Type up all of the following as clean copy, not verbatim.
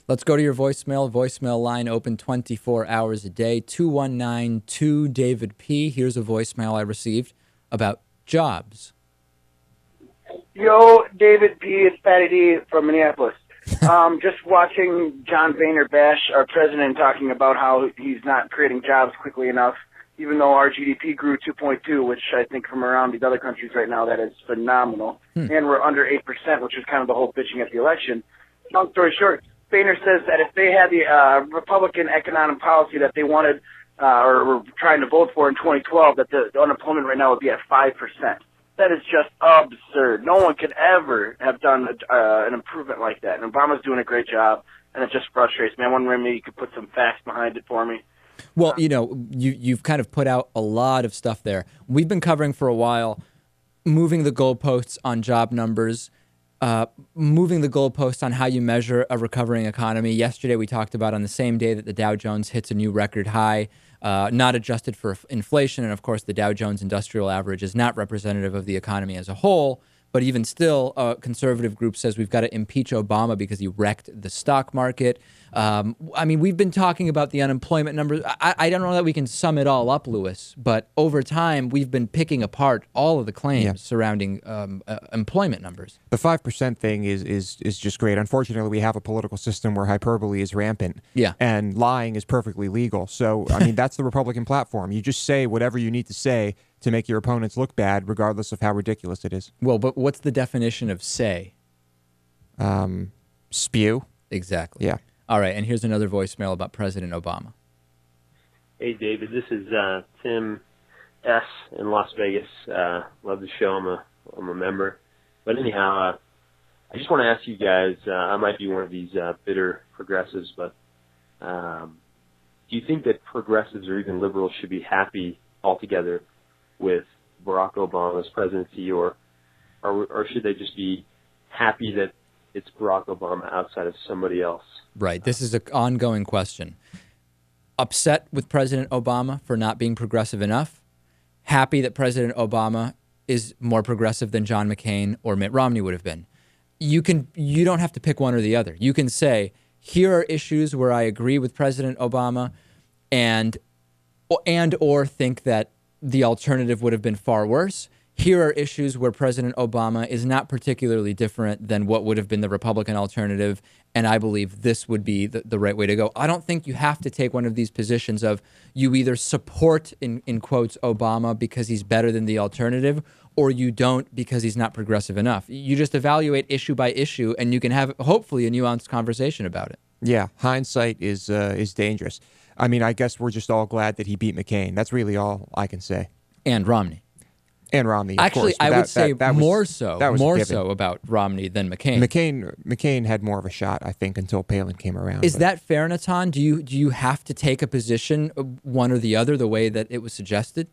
Let's go to your voicemail. Voicemail line open 24 hours a day. 219-2-DAVID-P. Here's a voicemail I received about jobs. Yo, David P. It's Patty D. from Minneapolis. Just watching John Boehner bash our president, talking about how he's not creating jobs quickly enough, even though our GDP grew 2.2, which I think from around these other countries right now, that is phenomenal. And we're under 8%, which is kind of the whole bitching at the election. Long story short, Boehner says that if they had the Republican economic policy that they wanted or were trying to vote for in 2012, that the unemployment right now would be at 5%. That is just absurd. No one could ever have done an improvement like that. And Obama's doing a great job, and it just frustrates me. I wonder maybe you could put some facts behind it for me. Well, you've kind of put out a lot of stuff there. We've been covering for a while moving the goalposts on job numbers, moving the goalposts on how you measure a recovering economy. Yesterday we talked about on the same day that the Dow Jones hits a new record high, not adjusted for inflation. And of course, the Dow Jones Industrial Average is not representative of the economy as a whole. But even still, a conservative group says we've got to impeach Obama because he wrecked the stock market. I mean, we've been talking about the unemployment numbers. I don't know that we can sum it all up, Louis, but over time, we've been picking apart all of the claims surrounding employment numbers. The 5% thing is just great. Unfortunately, we have a political system where hyperbole is rampant. And lying is perfectly legal. So, I mean, that's the Republican platform. You just say whatever you need to say to make your opponents look bad, regardless of how ridiculous it is. Well, but what's the definition of say? Spew. Exactly. Yeah. All right, and here's another voicemail about President Obama. Hey, David, this is Tim S. in Las Vegas. Love the show. I'm a member. But anyhow, I just want to ask you guys, I might be one of these bitter progressives, but do you think that progressives or even liberals should be happy altogether with Barack Obama's presidency, or should they just be happy that it's Barack Obama outside of somebody else? Right. This is an ongoing question. Upset with President Obama for not being progressive enough. Happy that President Obama is more progressive than John McCain or Mitt Romney would have been. You don't have to pick one or the other. You can say, here are issues where I agree with President Obama and or think that the alternative would have been far worse. Here are issues where President Obama is not particularly different than what would have been the Republican alternative, and I believe this would be the right way to go. I don't think you have to take one of these positions of you either support, in quotes, Obama because he's better than the alternative, or you don't because he's not progressive enough. You just evaluate issue by issue, and you can have, hopefully, a nuanced conversation about it. Yeah, hindsight is dangerous. I mean, I guess we're just all glad that he beat McCain. That's really all I can say. And Romney. And Romney, actually, of course. I would say more so given. About Romney than McCain. McCain had more of a shot, I think, until Palin came around. Is that fair, Natan? Do you have to take a position, one or the other, the way that it was suggested?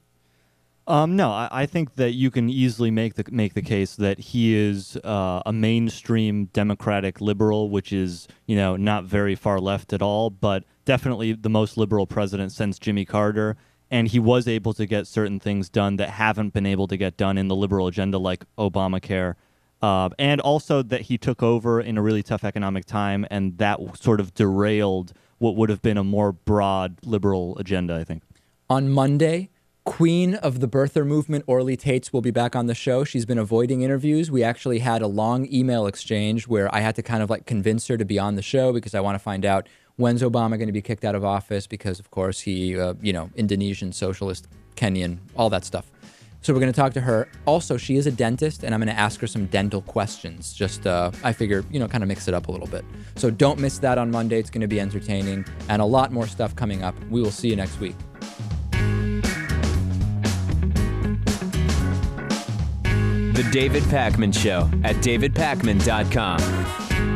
No, I think that you can easily make the case that he is a mainstream Democratic liberal, which is not very far left at all, but definitely the most liberal president since Jimmy Carter. And he was able to get certain things done that haven't been able to get done in the liberal agenda, like Obamacare. And also that he took over in a really tough economic time, and that sort of derailed what would have been a more broad liberal agenda, I think. On Monday, Queen of the birther movement, Orly Tates, will be back on the show. She's been avoiding interviews. We actually had a long email exchange where I had to kind of like convince her to be on the show because I want to find out when's Obama going to be kicked out of office because, of course, he, Indonesian, socialist, Kenyan, all that stuff. So we're going to talk to her. Also, she is a dentist, and I'm going to ask her some dental questions. Just, I figure, kind of mix it up a little bit. So don't miss that on Monday. It's going to be entertaining and a lot more stuff coming up. We will see you next week. The David Pakman Show at davidpakman.com.